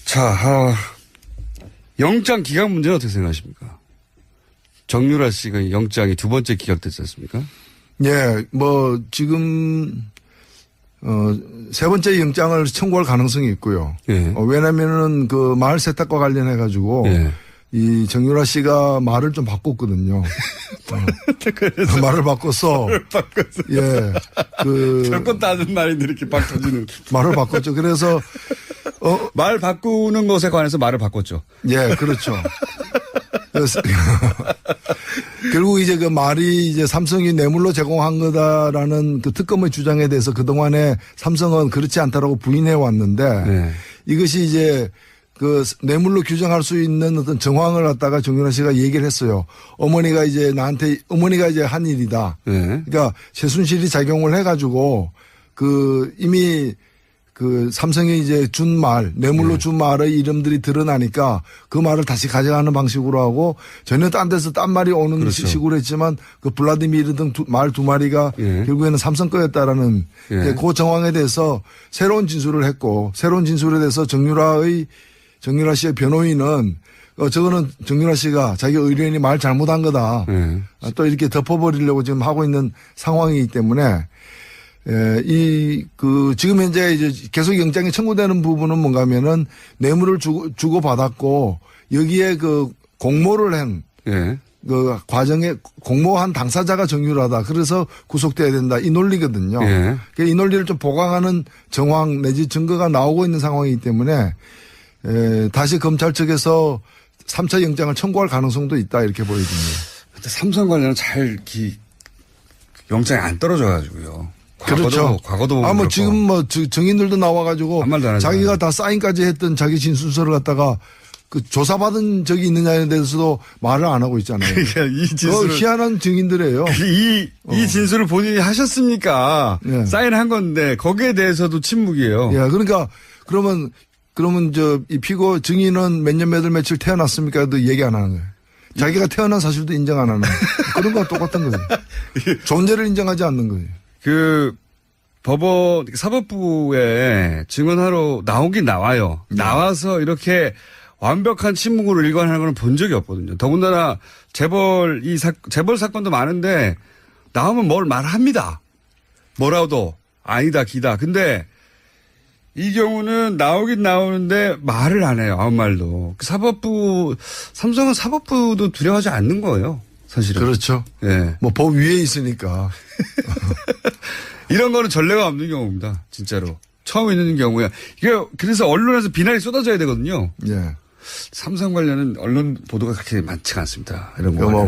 자, 영장 기각 문제는 어떻게 생각하십니까? 정유라 씨가 영장이 두 번째 기각됐지 않습니까? 예, 뭐, 지금, 세 번째 영장을 청구할 가능성이 있고요. 예. 왜냐면은 그 마을 세탁과 관련해가지고 예. 이 정유라 씨가 말을 좀 바꿨거든요. 말을 바꿔서. 예. 별건 따는 말인데 이렇게 막 터지는. 말을 바꿨죠. 그래서, 말 바꾸는 것에 관해서 말을 바꿨죠. 예, 그렇죠. 그래서 결국 이제 그 말이 이제 삼성이 뇌물로 제공한 거다라는 그 특검의 주장에 대해서 그동안에 삼성은 그렇지 않다라고 부인해 왔는데 네. 이것이 이제 그 뇌물로 규정할 수 있는 어떤 정황을 갖다가 정유라 씨가 얘기를 했어요. 어머니가 이제 한 일이다. 네. 그러니까 최순실이 작용을 해가지고 그 이미 그 삼성이 이제 준 말, 뇌물로 준 말의 이름들이 드러나니까 그 말을 다시 가져가는 방식으로 하고 전혀 딴 데서 딴 말이 오는 그렇죠. 식으로 했지만 그 블라디미르 등 말 두 마리가 예. 결국에는 삼성 거였다라는 예. 그 정황에 대해서 새로운 진술을 했고 새로운 진술에 대해서 정유라 씨의 변호인은 저거는 정유라 씨가 자기 의뢰인이 말 잘못한 거다. 예. 또 이렇게 덮어버리려고 지금 하고 있는 상황이기 때문에 지금 현재 이제 계속 영장이 청구되는 부분은 뭔가 하면은 뇌물을 주고받았고 여기에 그 공모를 한 예. 그 과정에 공모한 당사자가 정유라다. 그래서 구속돼야 된다. 이 논리거든요. 예. 이 논리를 좀 보강하는 정황 내지 증거가 나오고 있는 상황이기 때문에 다시 검찰 측에서 3차 영장을 청구할 가능성도 있다. 이렇게 보여집니다. 근데 삼성 관련은 잘 영장이 안 떨어져가지고요. 그렇죠. 과거도 뭐 그렇고. 지금 뭐 증인들도 나와가지고 아무 말도 안 하잖아요. 자기가 다 사인까지 했던 자기 진술서를 갖다가 그 조사받은 적이 있느냐에 대해서도 말을 안 하고 있잖아요. 그러니까 이 진술을 희한한 증인들이에요. 이 진술을 본인이 하셨습니까? 예. 사인한 건데 거기에 대해서도 침묵이에요. 예, 그러니까 그러면 이 피고 증인은 몇 년 몇 며칠 태어났습니까도 얘기 안 하는 거예요. 자기가 태어난 사실도 인정 안 하는 거예요. 그런 거와 똑같은 거예요. 존재를 인정하지 않는 거예요. 그 법원 사법부에 증언하러 나오긴 나와요. 나와서 이렇게 완벽한 침묵으로 일관하는 건 본 적이 없거든요. 더군다나 재벌 사건도 많은데 나오면 뭘 말합니다. 뭐라도 아니다 기다. 근데 이 경우는 나오긴 나오는데 말을 안 해요. 아무 말도. 삼성은 사법부도 두려워하지 않는 거예요. 사실은. 그렇죠. 예. 뭐 법 위에 있으니까. 이런 거는 전례가 없는 경우입니다. 진짜로. 처음 있는 경우야. 이게 그래서 언론에서 비난이 쏟아져야 되거든요. 예. 삼성 관련은 언론 보도가 그렇게 많지가 않습니다. 이런 거. 뭐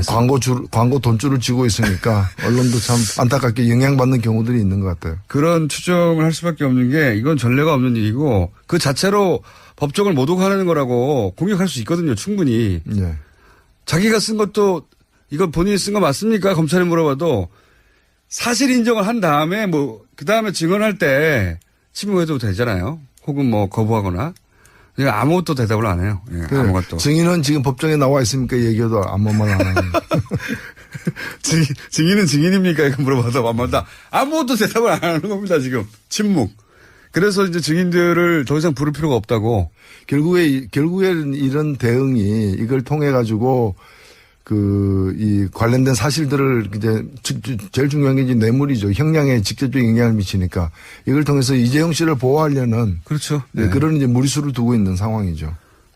광고 돈줄을 쥐고 있으니까 언론도 참 안타깝게 영향받는 경우들이 있는 것 같아요. 그런 추정을 할 수밖에 없는 게 이건 전례가 없는 일이고 그 자체로 법정을 모독하는 거라고 공격할 수 있거든요. 충분히. 예. 자기가 쓴 것도 이거 본인이 쓴 거 맞습니까? 검찰에 물어봐도 사실 인정을 한 다음에 그 다음에 증언할 때 침묵해도 되잖아요. 혹은 거부하거나. 그냥 아무것도 대답을 안 해요. 예, 아무것도. 증인은 지금 법정에 나와 있으니까 얘기해도 아무 말 안 하는 증인은 증인입니까? 이거 물어봐도 아무것도 대답을 안 하는 겁니다. 지금. 침묵. 그래서 이제 증인들을 더 이상 부를 필요가 없다고. 결국에는 이런 대응이 이걸 통해 가지고 이 관련된 사실들을 이제 제일 중요한 게 이제 뇌물이죠. 형량에 직접적인 영향을 미치니까 이걸 통해서 이재용 씨를 보호하려는 그렇죠. 네. 그런 이제 무리수를 두고 있는 상황이죠.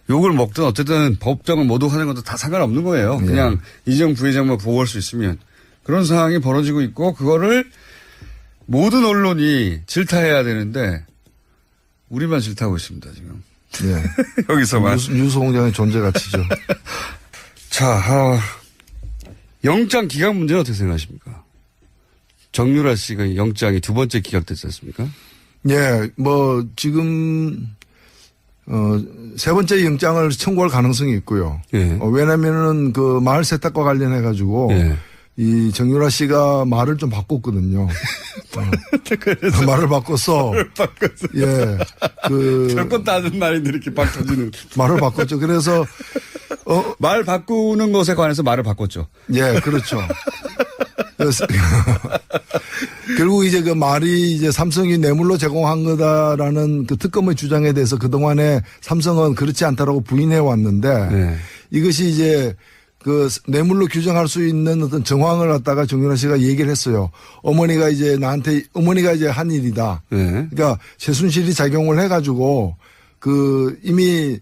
욕을 먹든 어쨌든 법정을 모독하는 것도 다 상관없는 거예요. 네. 그냥 이재용 부회장만 보호할 수 있으면 그런 상황이 벌어지고 있고 그거를 모든 언론이 질타해야 되는데 우리만 질타하고 있습니다 지금. 네. 여기서만. 뉴스 공장의 존재 가치죠. 자, 영장 기각 문제는 어떻게 생각하십니까? 정유라 씨가 영장이 두 번째 기각됐지 않습니까? 예, 뭐 지금 세 번째 영장을 청구할 가능성이 있고요. 예. 왜냐면은 그 마을 세탁과 관련해 가지고 예. 이 정유라 씨가 말을 좀 바꿨거든요. 말을 바꿔서 예, 별건 따는 말인데 이렇게 막 터지는. 말을 바꿨죠. 그래서 말 바꾸는 것에 관해서 말을 바꿨죠. 예, 그렇죠. 그래서 결국 이제 그 말이 이제 삼성이 뇌물로 제공한 거다라는 그 특검의 주장에 대해서 그동안에 삼성은 그렇지 않다라고 부인해 왔는데 네. 이것이 이제 그 뇌물로 규정할 수 있는 어떤 정황을 갖다가 정윤아 씨가 얘기를 했어요. 어머니가 이제 한 일이다. 네. 그러니까 최순실이 작용을 해가지고 그 이미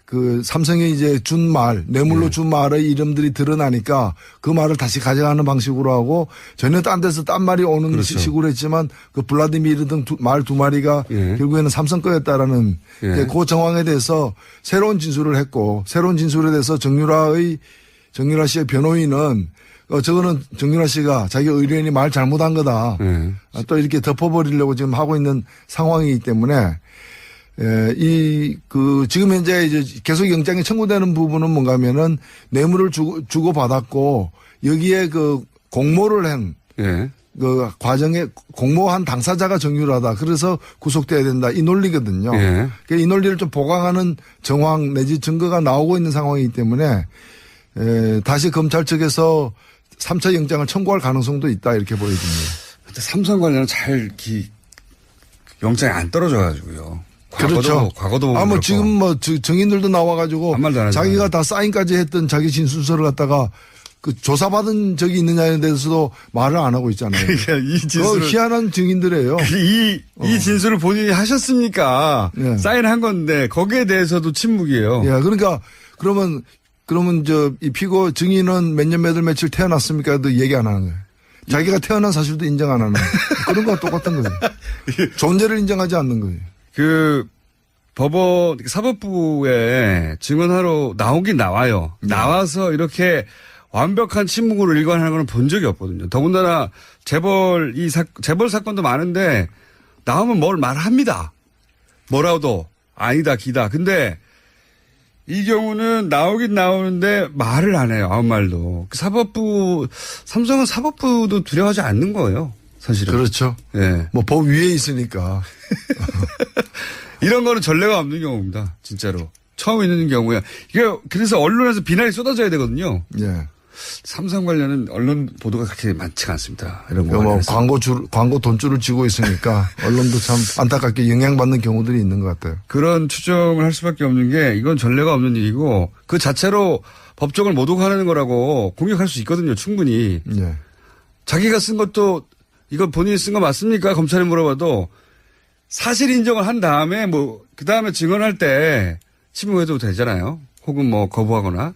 그 삼성이 이제 준 말, 뇌물로 준 말의 이름들이 드러나니까 그 말을 다시 가져가는 방식으로 하고 전혀 딴 데서 딴 말이 오는 그렇죠. 식으로 했지만 그 블라디미르 등 말 두 마리가 예. 결국에는 삼성 거였다라는 예. 그 정황에 대해서 새로운 진술을 했고 새로운 진술에 대해서 정유라 씨의 변호인은 저거는 정유라 씨가 자기 의뢰인이 말 잘못한 거다. 네. 또 이렇게 덮어버리려고 지금 하고 있는 상황이기 때문에 지금 현재 이제 계속 영장이 청구되는 부분은 뭔가 하면은 뇌물을 주고 받았고 여기에 그 공모를 한 예. 그 과정에 공모한 당사자가 정유라다. 그래서 구속돼야 된다. 이 논리거든요. 예. 이 논리를 좀 보강하는 정황 내지 증거가 나오고 있는 상황이기 때문에 다시 검찰 측에서 3차 영장을 청구할 가능성도 있다. 이렇게 보여집니다. 근데 삼성 관련은 잘 영장이 안 떨어져가지고요. 그렇죠. 과거도 뭐 그렇고. 지금 뭐 증인들도 나와가지고 아무 말도 안 하잖아요. 자기가 다 사인까지 했던 자기 진술서를 갖다가 그 조사받은 적이 있느냐에 대해서도 말을 안 하고 있잖아요. 그러니까 이 진술을 희한한 증인들이에요. 이 진술을 본인이 하셨습니까? 예. 사인한 건데 거기에 대해서도 침묵이에요. 예, 그러니까 그러면 이 피고 증인은 몇 년 몇 월 며칠 태어났습니까도 얘기 안 하는 거예요. 자기가 태어난 사실도 인정 안 하는 거예요. 그런 거와 똑같은 거예요. 존재를 인정하지 않는 거예요. 그 법원 사법부에 증언하러 나오긴 나와요. 나와서 이렇게 완벽한 침묵으로 일관하는 건 본 적이 없거든요. 더군다나 재벌 사건도 많은데 나오면 뭘 말합니다. 뭐라도 아니다 기다. 근데 이 경우는 나오긴 나오는데 말을 안 해요. 아무 말도. 삼성은 사법부도 두려워하지 않는 거예요. 사실은. 그렇죠. 예. 뭐 법 위에 있으니까. 이런 거는 전례가 없는 경우입니다. 진짜로. 처음 있는 경우야. 이게 그래서 언론에서 비난이 쏟아져야 되거든요. 예. 삼성 관련은 언론 보도가 그렇게 많지가 않습니다. 이런 거. 뭐 광고 돈줄을 쥐고 있으니까 언론도 참 안타깝게 영향받는 경우들이 있는 것 같아요. 그런 추정을 할 수밖에 없는 게 이건 전례가 없는 일이고 그 자체로 법정을 모독하는 거라고 공격할 수 있거든요. 충분히. 예. 자기가 쓴 것도 이거 본인이 쓴 거 맞습니까? 검찰에 물어봐도 사실 인정을 한 다음에 그 다음에 증언할 때 침묵해도 되잖아요. 혹은 거부하거나.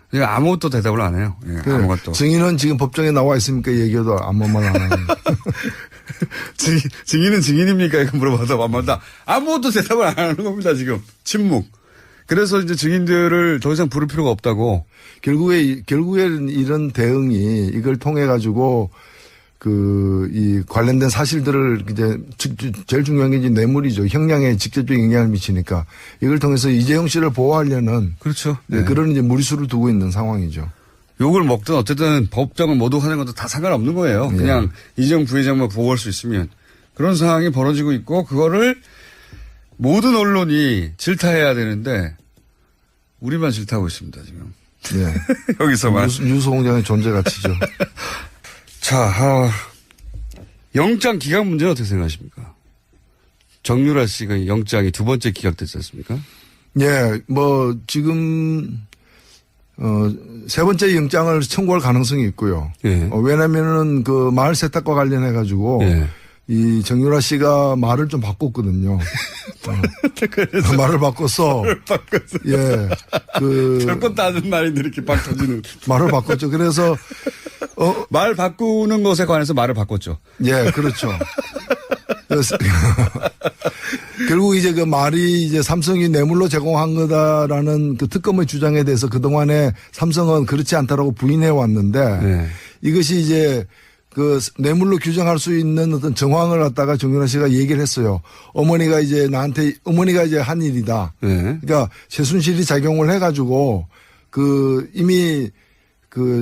그러니까 아무것도 대답을 안 해요. 예, 아무것도. 증인은 지금 법정에 나와 있으니까 얘기해도 아무 말 안 하는 증인은 증인입니까? 이거 물어봐도 아무것도 대답을 안 하는 겁니다. 지금. 침묵. 그래서 이제 증인들을 더 이상 부를 필요가 없다고. 결국에는 이런 대응이 이걸 통해 가지고 이 관련된 사실들을 이제 제일 중요한 게 이제 뇌물이죠. 형량에 직접적인 영향을 미치니까 이걸 통해서 이재용 씨를 보호하려는 그렇죠. 네. 그런 이제 무리수를 두고 있는 상황이죠. 욕을 먹든 어쨌든 법정을 모독하는 것도 다 상관없는 거예요. 네. 그냥 이재용 부회장만 보호할 수 있으면 그런 상황이 벌어지고 있고 그거를 모든 언론이 질타해야 되는데 우리만 질타하고 있습니다 지금. 네. 여기서만. 뉴스 공장의 존재 가치죠. 자, 영장 기각 문제는 어떻게 생각하십니까? 정유라 씨가 영장이 두 번째 기각됐지 않습니까? 예, 지금, 세 번째 영장을 청구할 가능성이 있고요. 예. 왜냐면은 그 마을 세탁과 관련해가지고 예. 이 정유라 씨가 말을 좀 바꿨거든요. 말을 바꿔서. 예. 별건 따는 말인데 이렇게 막 터지는. 말을 바꿨죠. 그래서, 말 바꾸는 것에 관해서 말을 바꿨죠. 예, 그렇죠. 그래서 결국 이제 그 말이 이제 삼성이 뇌물로 제공한 거다라는 그 특검의 주장에 대해서 그동안에 삼성은 그렇지 않다라고 부인해 왔는데 네. 이것이 이제 그 뇌물로 규정할 수 있는 어떤 정황을 갖다가 정윤아 씨가 얘기를 했어요. 어머니가 이제 한 일이다. 네. 그러니까 최순실이 작용을 해가지고 이미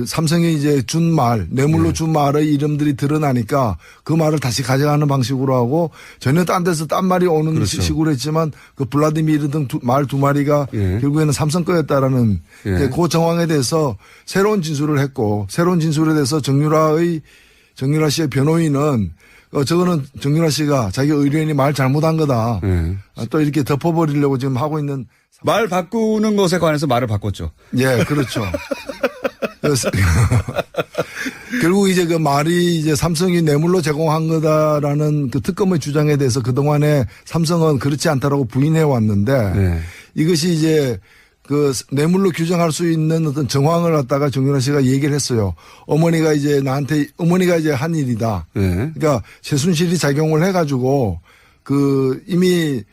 삼성이 이제 준 말, 뇌물로 준 말의 이름들이 드러나니까 그 말을 다시 가져가는 방식으로 하고 전혀 딴 데서 딴 말이 오는 그렇죠. 식으로 했지만 그 블라디미르 등 말 두 마리가 예. 결국에는 삼성 거였다라는 예. 그 정황에 대해서 새로운 진술을 했고 새로운 진술에 대해서 정유라 정유라 씨의 변호인은 저거는 정유라 씨가 자기 의뢰인이 말 잘못한 거다. 네. 또 이렇게 덮어버리려고 지금 하고 있는. 말 바꾸는 것에 관해서 말을 바꿨죠. 예, 그렇죠. 그래서 결국 이제 그 말이 이제 삼성이 뇌물로 제공한 거다라는 그 특검의 주장에 대해서 그동안에 삼성은 그렇지 않다라고 부인해 왔는데 네. 이것이 이제 그 뇌물로 규정할 수 있는 어떤 정황을 갖다가 정유라 씨가 얘기를 했어요. 어머니가 이제 한 일이다. 네. 그러니까 최순실이 작용을 해가지고 그 이미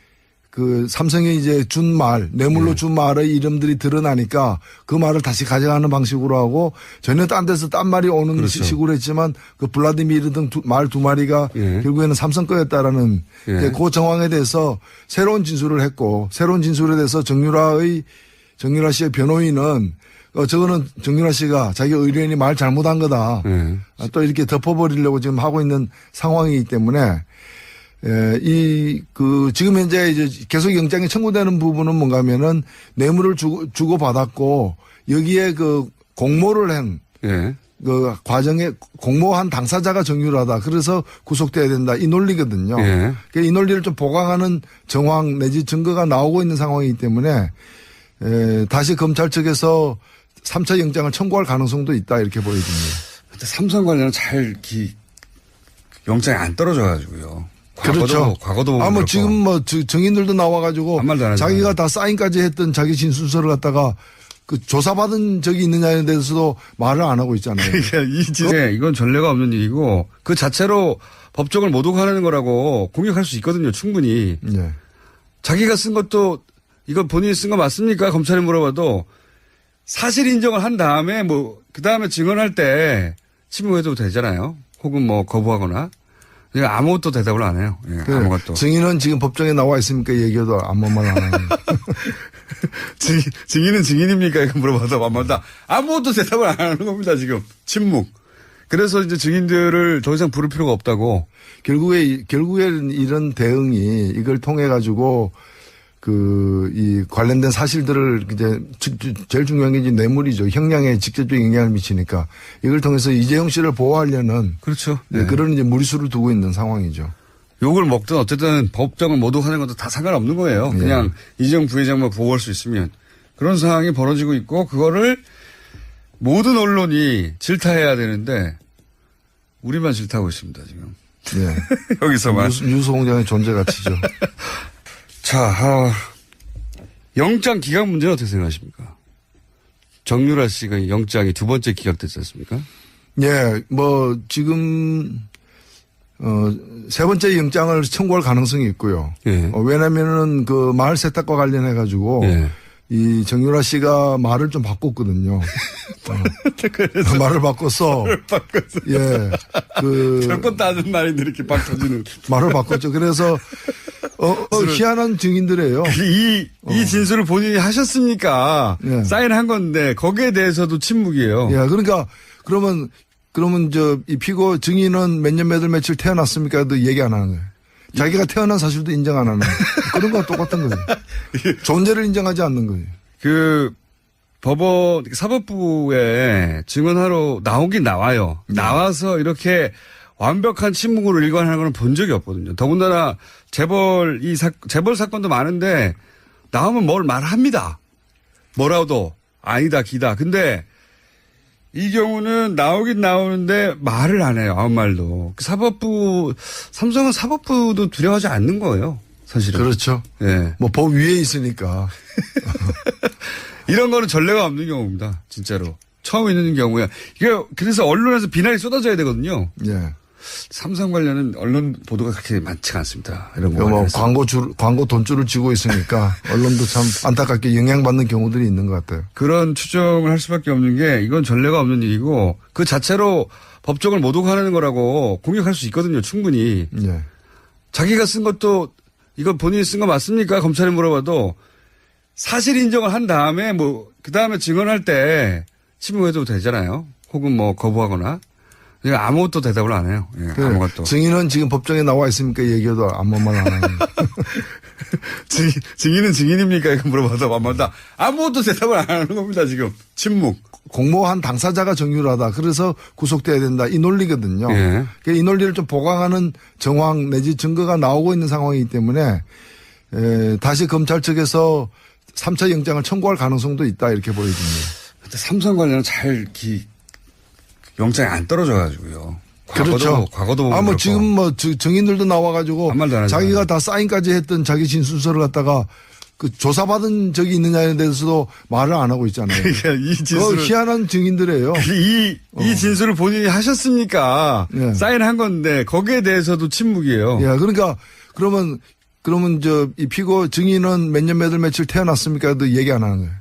그 삼성이 이제 준 말, 뇌물로 준 말의 이름들이 드러나니까 그 말을 다시 가져가는 방식으로 하고 전혀 딴 데서 딴 말이 오는 그렇죠. 식으로 했지만 그 블라디미르 등 말 두 마리가 예. 결국에는 삼성 거였다라는 예. 그 정황에 대해서 새로운 진술을 했고 새로운 진술에 대해서 정유라 씨의 변호인은 저거는 정유라 씨가 자기 의뢰인이 말 잘못한 거다. 네. 또 이렇게 덮어버리려고 지금 하고 있는 상황이기 때문에 지금 현재 이제 계속 영장이 청구되는 부분은 뭔가 하면은 뇌물을 주고받았고 여기에 그 공모를 한 예. 그 과정에 공모한 당사자가 정유라다. 그래서 구속돼야 된다. 이 논리거든요. 예. 그러니까 이 논리를 좀 보강하는 정황 내지 증거가 나오고 있는 상황이기 때문에 다시 검찰 측에서 3차 영장을 청구할 가능성도 있다. 이렇게 보여집니다. 근데 삼성 관련은 영장이 안 떨어져가지고요. 과거도 뭐 그렇고. 지금 뭐 증인들도 나와가지고 아무 말도 안 하잖아요. 자기가 다 사인까지 했던 자기 진술서를 갖다가 그 조사받은 적이 있느냐에 대해서도 말을 안 하고 있잖아요. 이건 전례가 없는 일이고 그 자체로 법정을 모독하는 거라고 공격할 수 있거든요. 충분히. 네. 자기가 쓴 것도 이거 본인이 쓴 거 맞습니까? 검찰에 물어봐도 사실 인정을 한 다음에 그 다음에 증언할 때 침묵해도 되잖아요. 혹은 거부하거나. 그러니까 아무것도 대답을 안 해요. 예, 그래. 아무것도. 증인은 지금 법정에 나와 있으니까 얘기해도 아무 말 안 하는. 증인은 증인입니까? 이거 물어봐도 아무것도 대답을 안 하는 겁니다. 지금 침묵. 그래서 이제 증인들을 더 이상 부를 필요가 없다고. 결국에는 이런 대응이 이걸 통해 가지고 이 관련된 사실들을 이제 제일 중요한 게 이제 뇌물이죠. 형량에 직접적인 영향을 미치니까 이걸 통해서 이재용 씨를 보호하려는 그렇죠. 네. 그런 이제 무리수를 두고 있는 상황이죠. 욕을 먹든 어쨌든 법정을 모독하는 것도 다 상관없는 거예요. 네. 그냥 이재용 부회장만 보호할 수 있으면 그런 상황이 벌어지고 있고 그거를 모든 언론이 질타해야 되는데 우리만 질타하고 있습니다 지금. 네. 여기서만. 유소공장의 존재 가치죠. 자, 영장 기각 문제는 어떻게 생각하십니까? 정유라 씨가 영장이 두 번째 기각됐지 않습니까? 예, 지금, 세 번째 영장을 청구할 가능성이 있고요. 예. 왜냐면은 그 마을 세탁과 관련해가지고 예. 이 정유라 씨가 말을 좀 바꿨거든요. 말을 바꿨어. 예. 별것 다 하는 말인데 이렇게 박 터지는. 말을 바꿨죠. 그래서, 희한한 증인들이에요. 이 진술을 본인이 하셨습니까? 예. 사인한 건데, 거기에 대해서도 침묵이에요. 예. 그러니까, 그러면 이 피고 증인은 몇 년 몇 월 며칠 태어났습니까도 얘기 안 하는 거예요. 자기가 태어난 사실도 인정 안 하는 거예요. 그런 거와 똑같은 거예요. 존재를 인정하지 않는 거예요. 사법부에 증언하러 나오긴 나와요. 나와서 이렇게 완벽한 침묵으로 일관하는 건 본 적이 없거든요. 더군다나 재벌 사건도 많은데 나오면 뭘 말합니다. 뭐라도 아니다 기다. 근데 이 경우는 나오긴 나오는데 말을 안 해요. 아무 말도. 삼성은 사법부도 두려워하지 않는 거예요. 사실은. 그렇죠. 예. 법 위에 있으니까. 이런 거는 전례가 없는 경우입니다. 진짜로. 처음 있는 경우야. 그래서 언론에서 비난이 쏟아져야 되거든요. 예. 삼성 관련은 언론 보도가 그렇게 많지가 않습니다. 이런 거. 광고 돈줄을 쥐고 있으니까 언론도 참 안타깝게 영향받는 경우들이 있는 것 같아요. 그런 추정을 할 수밖에 없는 게 이건 전례가 없는 일이고 그 자체로 법정을 모독하는 거라고 공격할 수 있거든요. 충분히. 예. 자기가 쓴 것도 이거 본인이 쓴 거 맞습니까? 검찰에 물어봐도 사실 인정을 한 다음에 그 다음에 증언할 때 침묵해도 되잖아요. 혹은 거부하거나. 그러니까 아무것도 대답을 안 해요. 예, 그래. 아무것도. 증인은 지금 법정에 나와 있으니까 얘기해도 아무 말 안 하는 거예요. 증인은 증인입니까? 이거 물어봐도 아무것도 대답을 안 하는 겁니다. 지금 침묵. 공모한 당사자가 정유라다. 그래서 구속돼야 된다. 이 논리거든요. 예. 이 논리를 좀 보강하는 정황 내지 증거가 나오고 있는 상황이기 때문에 다시 검찰 측에서 3차 영장을 청구할 가능성도 있다 이렇게 보여집니다. 근데 삼성 관련은 영장이 안 떨어져가지고요. 그렇죠. 과거도 뭐 그렇고. 지금 뭐 증인들도 나와가지고 아무 말도 안 하잖아요. 자기가 다 사인까지 했던 자기 진술서를 갖다가 그 조사받은 적이 있느냐에 대해서도 말을 안 하고 있잖아요. 그러니까 이 진술을 희한한 증인들이에요. 이 진술을 본인이 하셨습니까? 예. 사인한 건데 거기에 대해서도 침묵이에요. 예, 그러니까 그러면 이 피고 증인은 몇 년 몇 월 며칠 태어났습니까도 얘기 안 하는 거예요.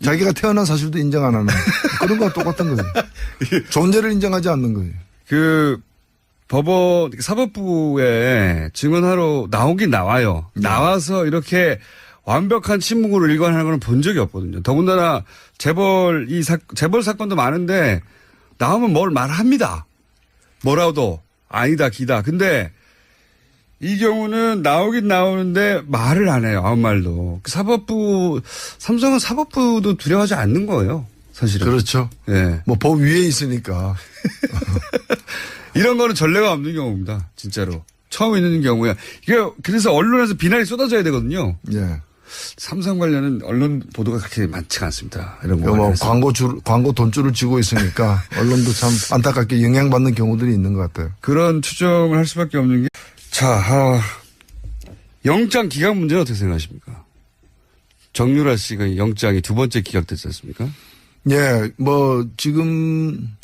자기가 태어난 사실도 인정 안 하는 거예요. 그런 거와 똑같은 거예요. 존재를 인정하지 않는 거예요. 사법부에 증언하러 나오긴 나와요. 나와서 이렇게 완벽한 침묵으로 일관하는 건 본 적이 없거든요. 더군다나 재벌 사건도 많은데 나오면 뭘 말합니다. 뭐라도 아니다 기다. 근데 이 경우는 나오긴 나오는데 말을 안 해요. 아무 말도. 삼성은 사법부도 두려워하지 않는 거예요. 사실은. 그렇죠. 예. 뭐 법 위에 있으니까. 이런 거는 전례가 없는 경우입니다. 진짜로. 처음 있는 경우야. 그래서 언론에서 비난이 쏟아져야 되거든요. 예. 삼성 관련은 언론 보도가 그렇게 많지가 않습니다. 이런 거. 뭐 광고 돈줄을 쥐고 있으니까 언론도 참 안타깝게 영향받는 경우들이 있는 것 같아요. 그런 추정을 할 수밖에 없는 게. 자, 영장 기각 문제는 어떻게 생각하십니까? 정유라 씨가 영장이 두 번째 기각됐지 않습니까? 예, 뭐 지금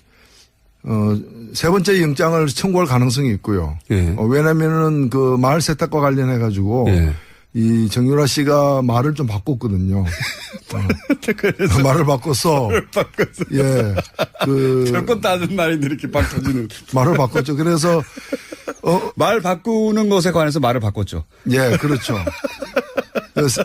세 번째 영장을 청구할 가능성이 있고요. 예. 왜냐면은 그 마을 세탁과 관련해 가지고 예. 이 정유라 씨가 말을 좀 바꿨거든요. 말을 바꿔서 예, 별것 다 아는 말인데 이렇게 막 터지는. 말을 바꿨죠. 그래서 말 바꾸는 것에 관해서 말을 바꿨죠. 예, 그렇죠. 그래서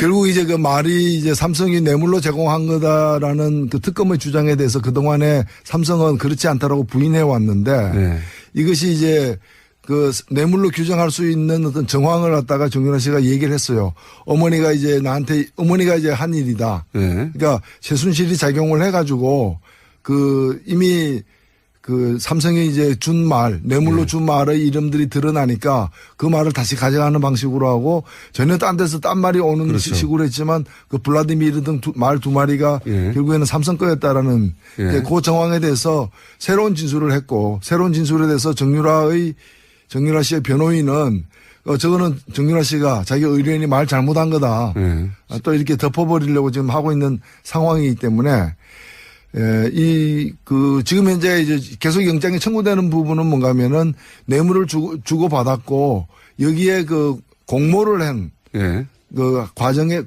결국 이제 그 말이 이제 삼성이 뇌물로 제공한 거다라는 그 특검의 주장에 대해서 그동안에 삼성은 그렇지 않다라고 부인해 왔는데 네. 이것이 이제 그 뇌물로 규정할 수 있는 어떤 정황을 갖다가 정윤아 씨가 얘기를 했어요. 어머니가 이제 한 일이다. 네. 그러니까 최순실이 작용을 해가지고 이미 삼성이 이제 준 말, 뇌물로 준 말의 이름들이 드러나니까 그 말을 다시 가져가는 방식으로 하고 전혀 딴 데서 딴 말이 오는 그렇죠. 식으로 했지만 그 블라디미르 등 말 두 마리가 결국에는 삼성 거였다라는 그 정황에 대해서 새로운 진술을 했고 새로운 진술에 대해서 정유라 씨의 변호인은 저거는 정유라 씨가 자기 의뢰인이 말 잘못한 거다. 또 이렇게 덮어버리려고 지금 하고 있는 상황이기 때문에 지금 현재 이제 계속 영장이 청구되는 부분은 뭔가 하면은 뇌물을 주고 받았고 여기에 그 공모를 한 그 과정에